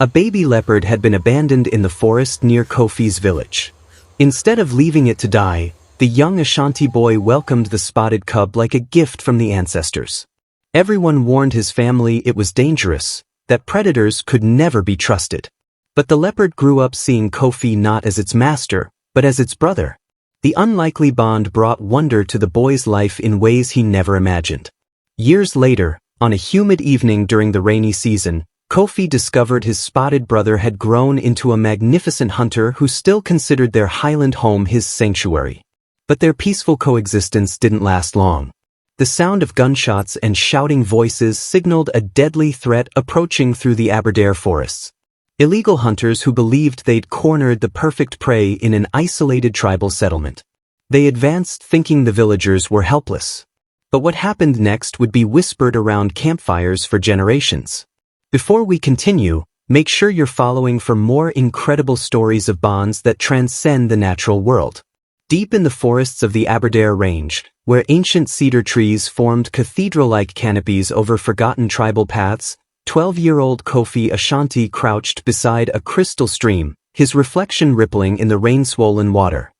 A baby leopard had been abandoned in the forest near Kofi's village. Instead of leaving it to die, the young Ashanti boy welcomed the spotted cub like a gift from the ancestors. Everyone warned his family it was dangerous, that predators could never be trusted. But the leopard grew up seeing Kofi not as its master, but as its brother. The unlikely bond brought wonder to the boy's life in ways he never imagined. Years later, on a humid evening during the rainy season, Kofi discovered his spotted brother had grown into a magnificent hunter who still considered their highland home his sanctuary. But their peaceful coexistence didn't last long. The sound of gunshots and shouting voices signaled a deadly threat approaching through the Aberdare forests. Illegal hunters who believed they'd cornered the perfect prey in an isolated tribal settlement. They advanced thinking the villagers were helpless. But what happened next would be whispered around campfires for generations. Before we continue, make sure you're following for more incredible stories of bonds that transcend the natural world. Deep in the forests of the Aberdare Range, where ancient cedar trees formed cathedral-like canopies over forgotten tribal paths, 12-year-old Kofi Ashanti crouched beside a crystal stream, his reflection rippling in the rain-swollen water.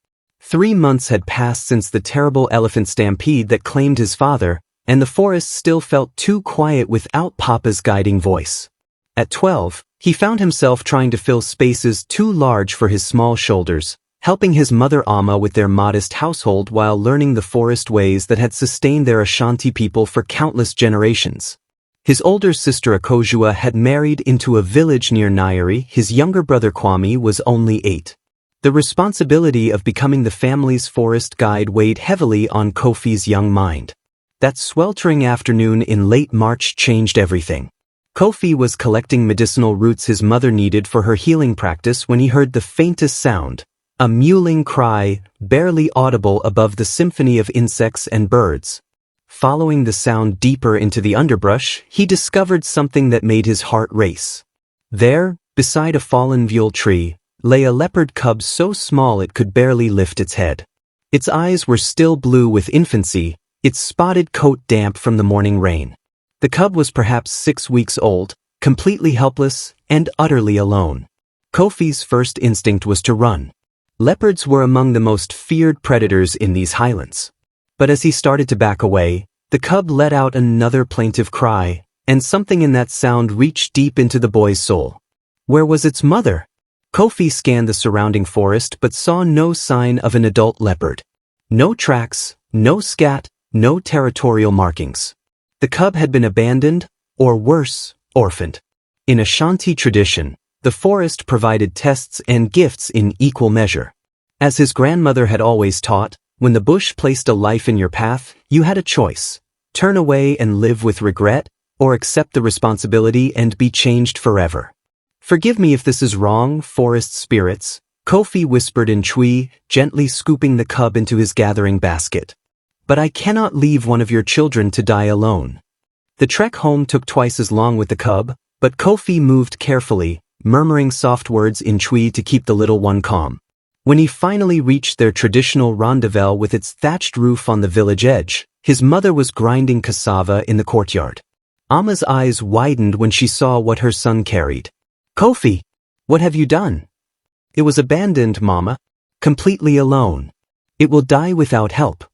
3 months had passed since the terrible elephant stampede that claimed his father, and the forest still felt too quiet without Papa's guiding voice. At 12, he found himself trying to fill spaces too large for his small shoulders, helping his mother Amma with their modest household while learning the forest ways that had sustained their Ashanti people for countless generations. His older sister Akojua had married into a village near Nyeri. His younger brother Kwame was only 8. The responsibility of becoming the family's forest guide weighed heavily on Kofi's young mind. That sweltering afternoon in late March changed everything. Kofi was collecting medicinal roots his mother needed for her healing practice when he heard the faintest sound, a mewling cry, barely audible above the symphony of insects and birds. Following the sound deeper into the underbrush, he discovered something that made his heart race. There, beside a fallen viol tree, lay a leopard cub so small it could barely lift its head. Its eyes were still blue with infancy, its spotted coat damp from the morning rain. The cub was perhaps 6 weeks old, completely helpless, and utterly alone. Kofi's first instinct was to run. Leopards were among the most feared predators in these highlands. But as he started to back away, the cub let out another plaintive cry, and something in that sound reached deep into the boy's soul. Where was its mother? Kofi scanned the surrounding forest but saw no sign of an adult leopard. No tracks, no scat, no territorial markings. The cub had been abandoned, or worse, orphaned. In Ashanti tradition, the forest provided tests and gifts in equal measure. As his grandmother had always taught, when the bush placed a life in your path, you had a choice: turn away and live with regret, or accept the responsibility and be changed forever. Forgive me if this is wrong, forest spirits, Kofi whispered in Twi, gently scooping the cub into his gathering basket. But I cannot leave one of your children to die alone. The trek home took twice as long with the cub, but Kofi moved carefully, murmuring soft words in Twi to keep the little one calm. When he finally reached their traditional rendezvous with its thatched roof on the village edge, his mother was grinding cassava in the courtyard. Amma's eyes widened when she saw what her son carried. Kofi, what have you done? It was abandoned, Mama. Completely alone. It will die without help.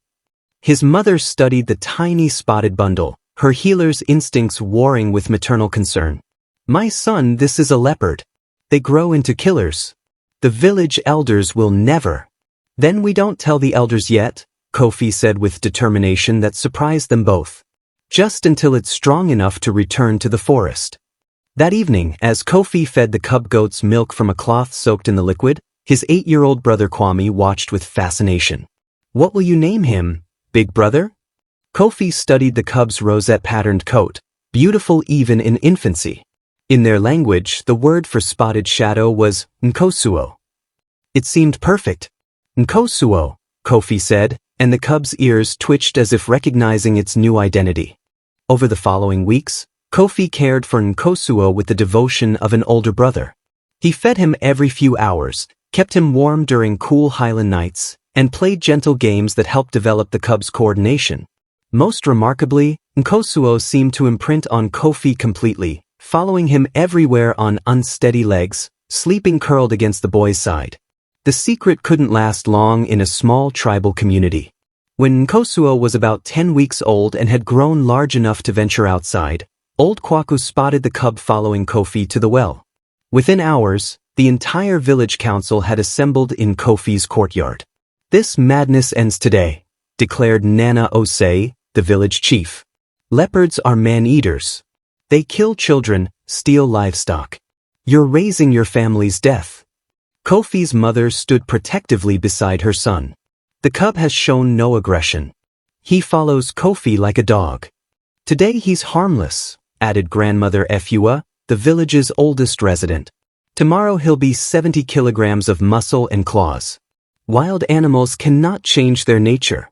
His mother studied the tiny spotted bundle, her healer's instincts warring with maternal concern. My son, this is a leopard. They grow into killers. The village elders will never. Then we don't tell the elders yet, Kofi said with determination that surprised them both. Just until it's strong enough to return to the forest. That evening, as Kofi fed the cub goats milk from a cloth soaked in the liquid, his 8-year-old brother Kwame watched with fascination. What will you name him, big brother? Kofi studied the cub's rosette-patterned coat, beautiful even in infancy. In their language, the word for spotted shadow was Nkosuo. It seemed perfect. Nkosuo, Kofi said, and the cub's ears twitched as if recognizing its new identity. Over the following weeks, Kofi cared for Nkosuo with the devotion of an older brother. He fed him every few hours, kept him warm during cool highland nights, and played gentle games that helped develop the cub's coordination. Most remarkably, Nkosuo seemed to imprint on Kofi completely, following him everywhere on unsteady legs, sleeping curled against the boy's side. The secret couldn't last long in a small tribal community. When Nkosuo was about 10 weeks old and had grown large enough to venture outside, old Kwaku spotted the cub following Kofi to the well. Within hours, the entire village council had assembled in Kofi's courtyard. "This madness ends today," declared Nana Osei, the village chief. "Leopards are man-eaters. They kill children, steal livestock. You're raising your family's death." Kofi's mother stood protectively beside her son. "The cub has shown no aggression. He follows Kofi like a dog. Today he's harmless," added grandmother Efua, the village's oldest resident. "Tomorrow he'll be 70 kilograms of muscle and claws. Wild animals cannot change their nature."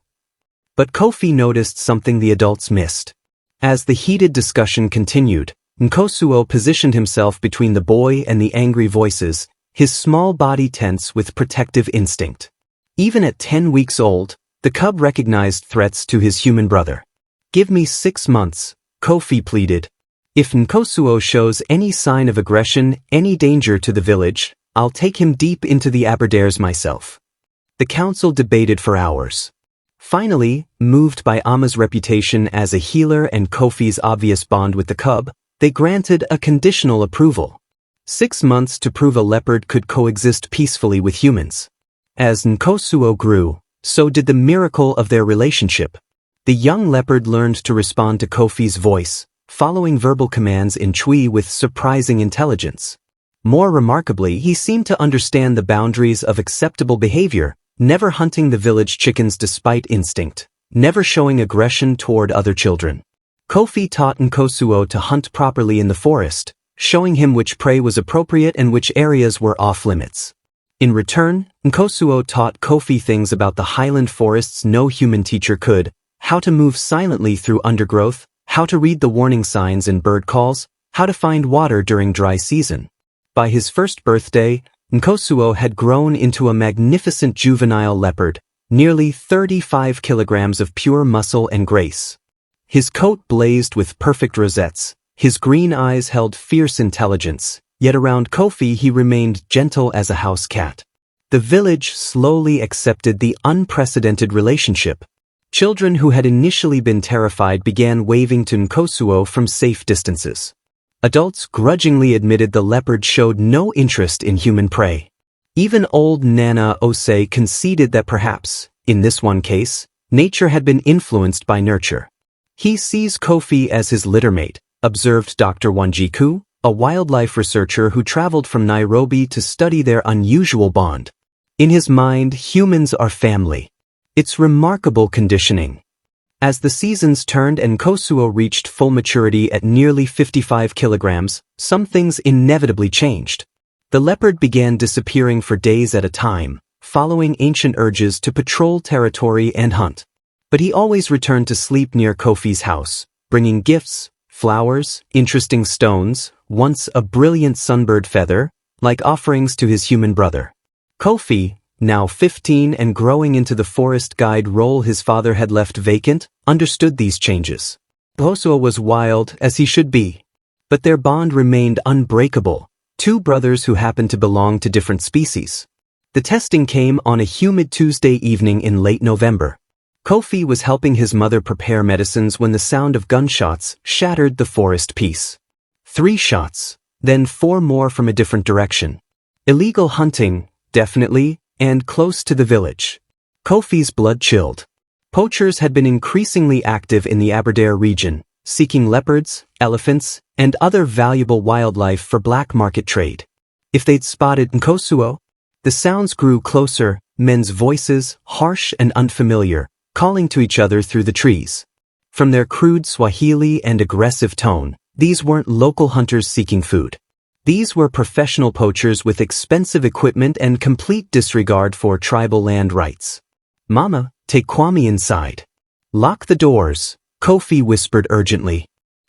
But Kofi noticed something the adults missed. As the heated discussion continued, Nkosuo positioned himself between the boy and the angry voices, his small body tense with protective instinct. Even at 10 weeks old, the cub recognized threats to his human brother. "Give me 6 months," Kofi pleaded. "If Nkosuo shows any sign of aggression, any danger to the village, I'll take him deep into the Aberdares myself." The council debated for hours. Finally, moved by Ama's reputation as a healer and Kofi's obvious bond with the cub, they granted a conditional approval. 6 months to prove a leopard could coexist peacefully with humans. As Nkosuo grew, so did the miracle of their relationship. The young leopard learned to respond to Kofi's voice, following verbal commands in Twi with surprising intelligence. More remarkably, he seemed to understand the boundaries of acceptable behavior, never hunting the village chickens despite instinct, never showing aggression toward other children. Kofi taught Nkosuo to hunt properly in the forest, showing him which prey was appropriate and which areas were off-limits. In return, Nkosuo taught Kofi things about the highland forests no human teacher could: how to move silently through undergrowth, how to read the warning signs in bird calls, how to find water during dry season. By his first birthday, Nkosuo had grown into a magnificent juvenile leopard, nearly 35 kilograms of pure muscle and grace. His coat blazed with perfect rosettes, his green eyes held fierce intelligence, yet around Kofi he remained gentle as a house cat. The village slowly accepted the unprecedented relationship. Children who had initially been terrified began waving to Nkosuo from safe distances. Adults grudgingly admitted the leopard showed no interest in human prey. Even old Nana Osei conceded that perhaps, in this one case, nature had been influenced by nurture. "He sees Kofi as his littermate," observed Dr. Wanjiku, a wildlife researcher who traveled from Nairobi to study their unusual bond. "In his mind, humans are family. It's remarkable conditioning." As the seasons turned and Nkosuo reached full maturity at nearly 55 kilograms, some things inevitably changed. The leopard began disappearing for days at a time, following ancient urges to patrol territory and hunt. But he always returned to sleep near Kofi's house, bringing gifts, flowers, interesting stones, once a brilliant sunbird feather, like offerings to his human brother. Kofi, now 15 and growing into the forest guide role his father had left vacant, understood these changes. Nkosuo was wild, as he should be. But their bond remained unbreakable, two brothers who happened to belong to different species. The testing came on a humid Tuesday evening in late November. Kofi was helping his mother prepare medicines when the sound of gunshots shattered the forest peace. 3 shots, then 4 more from a different direction. Illegal hunting, definitely, and close to the village. Kofi's blood chilled. Poachers had been increasingly active in the Aberdare region, seeking leopards, elephants, and other valuable wildlife for black market trade. If they'd spotted Nkosuo, the sounds grew closer, men's voices, harsh and unfamiliar, calling to each other through the trees. From their crude Swahili and aggressive tone, these weren't local hunters seeking food. These were professional poachers with expensive equipment and complete disregard for tribal land rights. "Mama, take Kwame inside." "Lock the doors," Kofi whispered urgently.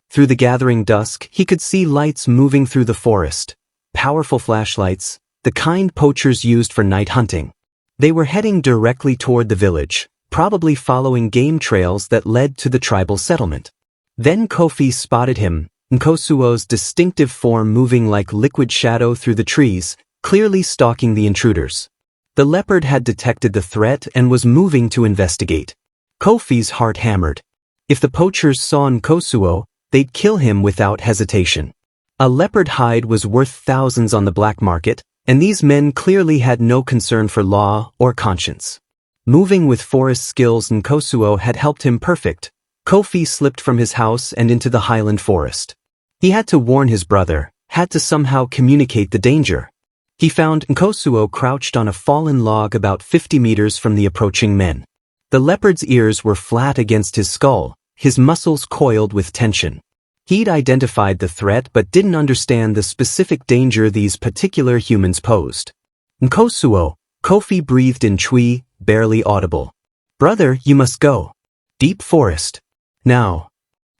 Through the gathering dusk, he could see lights moving through the forest. Powerful flashlights, the kind poachers used for night hunting. They were heading directly toward the village, probably following game trails that led to the tribal settlement. Then Kofi spotted him, Nkosuo's distinctive form moving like liquid shadow through the trees, clearly stalking the intruders. The leopard had detected the threat and was moving to investigate. Kofi's heart hammered. If the poachers saw Nkosuo, they'd kill him without hesitation. A leopard hide was worth thousands on the black market, and these men clearly had no concern for law or conscience. Moving with forest skills Nkosuo had helped him perfect. Kofi slipped from his house and into the highland forest. He had to warn his brother, had to somehow communicate the danger. He found Nkosuo crouched on a fallen log about 50 meters from the approaching men. The leopard's ears were flat against his skull, his muscles coiled with tension. He'd identified the threat but didn't understand the specific danger these particular humans posed. Nkosuo, Kofi breathed in Chui, barely audible. "Brother, you must go. Deep forest. Now."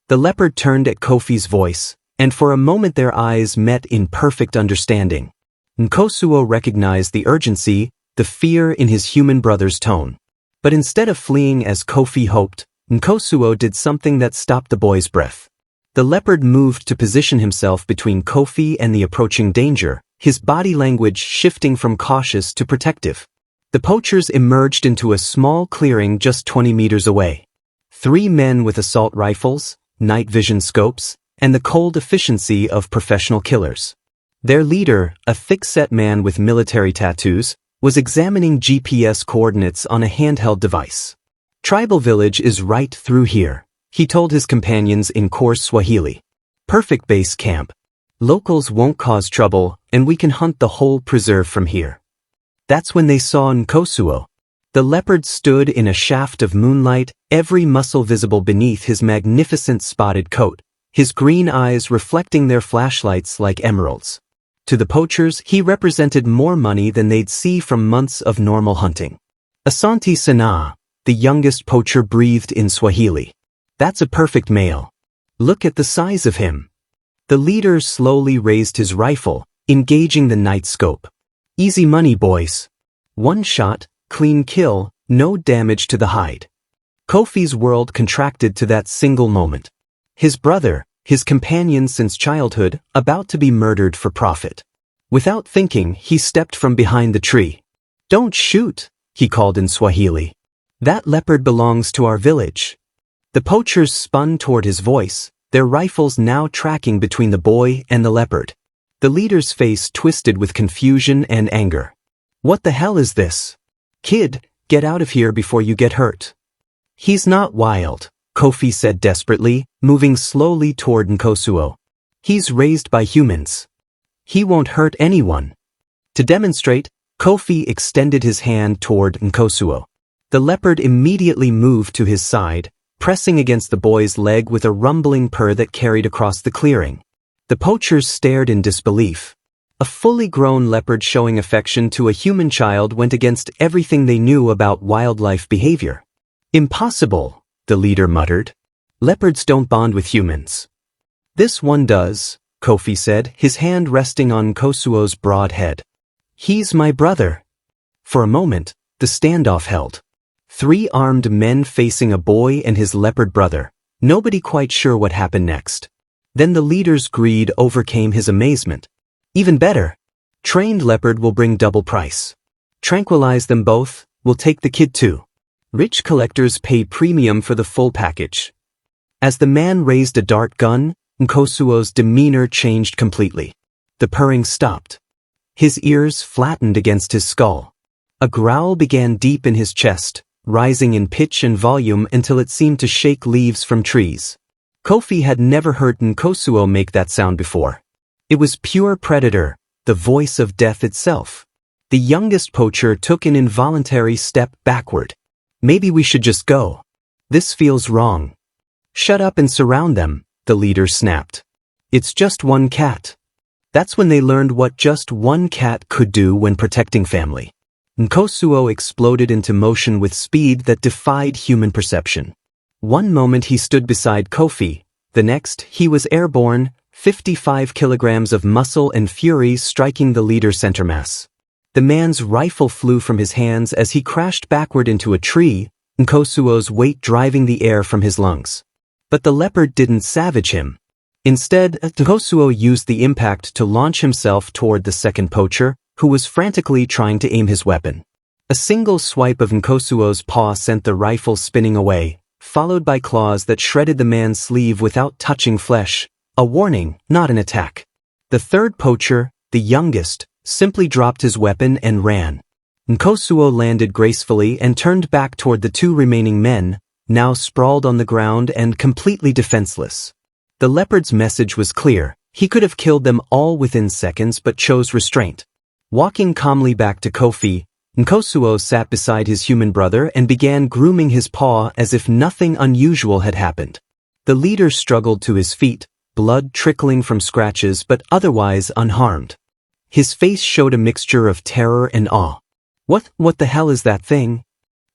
The leopard turned at Kofi's voice, and for a moment their eyes met in perfect understanding. Nkosuo recognized the urgency, the fear in his human brother's tone. But instead of fleeing as Kofi hoped, Nkosuo did something that stopped the boy's breath. The leopard moved to position himself between Kofi and the approaching danger, his body language shifting from cautious to protective. The poachers emerged into a small clearing just 20 meters away. 3 men with assault rifles, night vision scopes, and the cold efficiency of professional killers. Their leader, a thick-set man with military tattoos, was examining GPS coordinates on a handheld device. "Tribal village is right through here," he told his companions in coarse Swahili. "Perfect base camp. Locals won't cause trouble, and we can hunt the whole preserve from here." That's when they saw Nkosuo. The leopard stood in a shaft of moonlight, every muscle visible beneath his magnificent spotted coat, his green eyes reflecting their flashlights like emeralds. To the poachers, he represented more money than they'd see from months of normal hunting. Ashanti Sana, the youngest poacher, breathed in Swahili. "That's a perfect male. Look at the size of him." The leader slowly raised his rifle, engaging the night scope. "Easy money, boys. One shot, clean kill, no damage to the hide." Kofi's world contracted to that single moment. His brother, his companion since childhood, about to be murdered for profit. Without thinking, he stepped from behind the tree. "Don't shoot," he called in Swahili. "That leopard belongs to our village." The poachers spun toward his voice, their rifles now tracking between the boy and the leopard. The leader's face twisted with confusion and anger. "What the hell is this? Kid, get out of here before you get hurt." "He's not wild," Kofi said desperately, moving slowly toward Nkosuo. "He's raised by humans. He won't hurt anyone." To demonstrate, Kofi extended his hand toward Nkosuo. The leopard immediately moved to his side, pressing against the boy's leg with a rumbling purr that carried across the clearing. The poachers stared in disbelief. A fully grown leopard showing affection to a human child went against everything they knew about wildlife behavior. "Impossible," the leader muttered. "Leopards don't bond with humans." "This one does," Kofi said, his hand resting on Nkosuo's broad head. "He's my brother." For a moment, the standoff held. 3 armed men facing a boy and his leopard brother, nobody quite sure what happened next. Then the leader's greed overcame his amazement. "Even better. Trained leopard will bring double price. Tranquilize them both, we'll take the kid too. Rich collectors pay premium for the full package." As the man raised a dart gun, Nkosuo's demeanor changed completely. The purring stopped. His ears flattened against his skull. A growl began deep in his chest, rising in pitch and volume until it seemed to shake leaves from trees. Kofi had never heard Nkosuo make that sound before. It was pure predator, the voice of death itself. The youngest poacher took an involuntary step backward. "Maybe we should just go. This feels wrong." "Shut up and surround them," the leader snapped. "It's just one cat." That's when they learned what just one cat could do when protecting family. Nkosuo exploded into motion with speed that defied human perception. One moment he stood beside Kofi, the next he was airborne, 55 kilograms of muscle and fury striking the leader's center mass. The man's rifle flew from his hands as he crashed backward into a tree, Nkosuo's weight driving the air from his lungs. But the leopard didn't savage him. Instead, Nkosuo used the impact to launch himself toward the second poacher, who was frantically trying to aim his weapon. A single swipe of Nkosuo's paw sent the rifle spinning away, followed by claws that shredded the man's sleeve without touching flesh, a warning, not an attack. The third poacher, the youngest, simply dropped his weapon and ran. Nkosuo landed gracefully and turned back toward the two remaining men, now sprawled on the ground and completely defenseless. The leopard's message was clear. He could have killed them all within seconds but chose restraint. Walking calmly back to Kofi, Nkosuo sat beside his human brother and began grooming his paw as if nothing unusual had happened. The leader struggled to his feet, blood trickling from scratches but otherwise unharmed. His face showed a mixture of terror and awe. What the hell is that thing?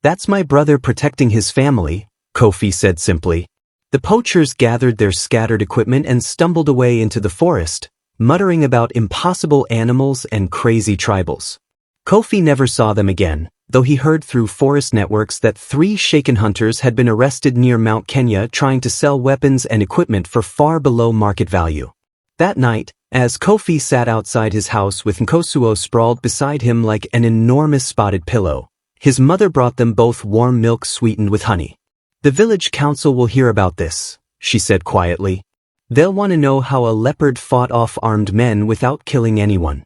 That's my brother protecting his family, Kofi said simply. The poachers gathered their scattered equipment and stumbled away into the forest, muttering about impossible animals and crazy tribals. Kofi never saw them again, though he heard through forest networks that 3 shaken hunters had been arrested near Mount Kenya trying to sell weapons and equipment for far below market value. That night, as Kofi sat outside his house with Nkosuo sprawled beside him like an enormous spotted pillow, his mother brought them both warm milk sweetened with honey. "The village council will hear about this," she said quietly. "They'll want to know how a leopard fought off armed men without killing anyone."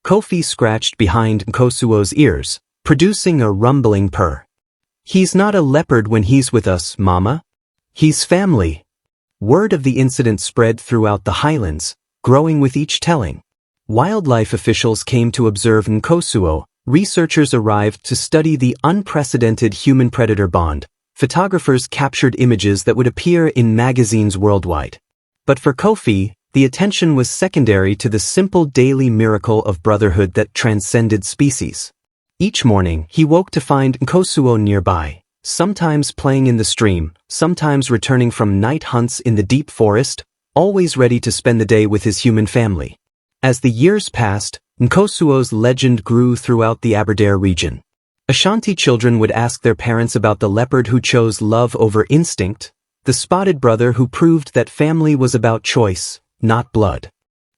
Kofi scratched behind Nkosuo's ears, producing a rumbling purr. "He's not a leopard when he's with us, Mama. He's family." Word of the incident spread throughout the highlands, growing with each telling. Wildlife officials came to observe Nkosuo, researchers arrived to study the unprecedented human-predator bond, photographers captured images that would appear in magazines worldwide. But for Kofi, the attention was secondary to the simple daily miracle of brotherhood that transcended species. Each morning, he woke to find Nkosuo nearby, sometimes playing in the stream, sometimes returning from night hunts in the deep forest, always ready to spend the day with his human family. As the years passed, Nkosuo's legend grew throughout the Aberdare region. Ashanti children would ask their parents about the leopard who chose love over instinct, the spotted brother who proved that family was about choice, not blood.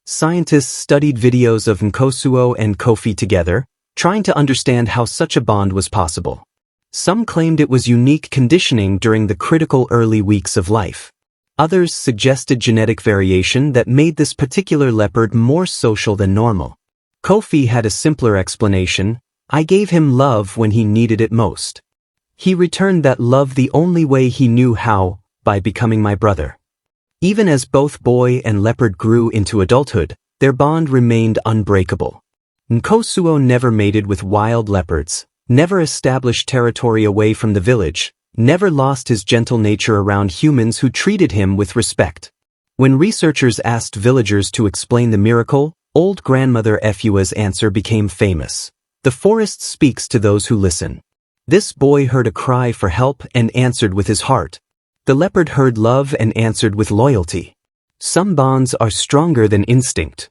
Scientists studied videos of Nkosuo and Kofi together, trying to understand how such a bond was possible. Some claimed it was unique conditioning during the critical early weeks of life. Others suggested genetic variation that made this particular leopard more social than normal. Kofi had a simpler explanation: "I gave him love when he needed it most. He returned that love the only way he knew how, by becoming my brother." Even as both boy and leopard grew into adulthood, their bond remained unbreakable. Nkosuo never mated with wild leopards, never established territory away from the village, never lost his gentle nature around humans who treated him with respect. When researchers asked villagers to explain the miracle, old grandmother Efua's answer became famous: "The forest speaks to those who listen." This boy heard a cry for help and answered with his heart. The leopard heard love and answered with loyalty. Some bonds are stronger than instinct.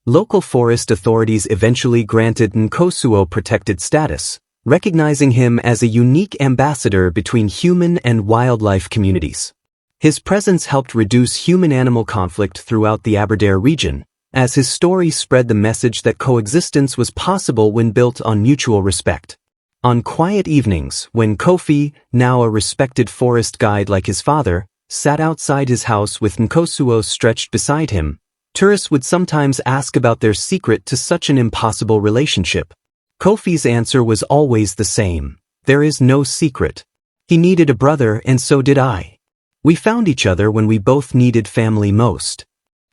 Local forest authorities eventually granted Nkosuo protected status, recognizing him as a unique ambassador between human and wildlife communities. His presence helped reduce human-animal conflict throughout the Aberdare region, as his story spread the message that coexistence was possible when built on mutual respect. On quiet evenings, when Kofi, now a respected forest guide like his father, sat outside his house with Nkosuo stretched beside him, tourists would sometimes ask about their secret to such an impossible relationship. Kofi's answer was always the same: "There is no secret. He needed a brother and so did I. We found each other when we both needed family most."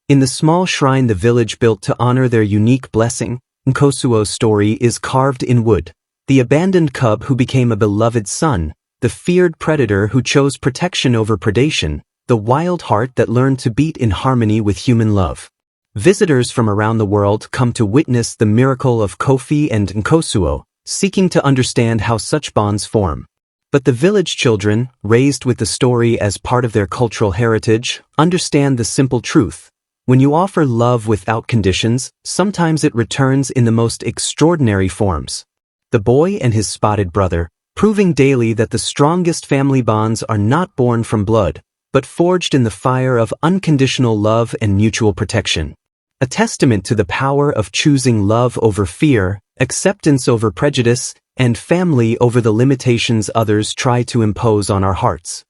In the small shrine the village built to honor their unique blessing, Nkosuo's story is carved in wood. The abandoned cub who became a beloved son, the feared predator who chose protection over predation, the wild heart that learned to beat in harmony with human love. Visitors from around the world come to witness the miracle of Kofi and Nkosuo, seeking to understand how such bonds form. But the village children, raised with the story as part of their cultural heritage, understand the simple truth: when you offer love without conditions, sometimes it returns in the most extraordinary forms. The boy and his spotted brother, proving daily that the strongest family bonds are not born from blood, but forged in the fire of unconditional love and mutual protection. A testament to the power of choosing love over fear, acceptance over prejudice, and family over the limitations others try to impose on our hearts.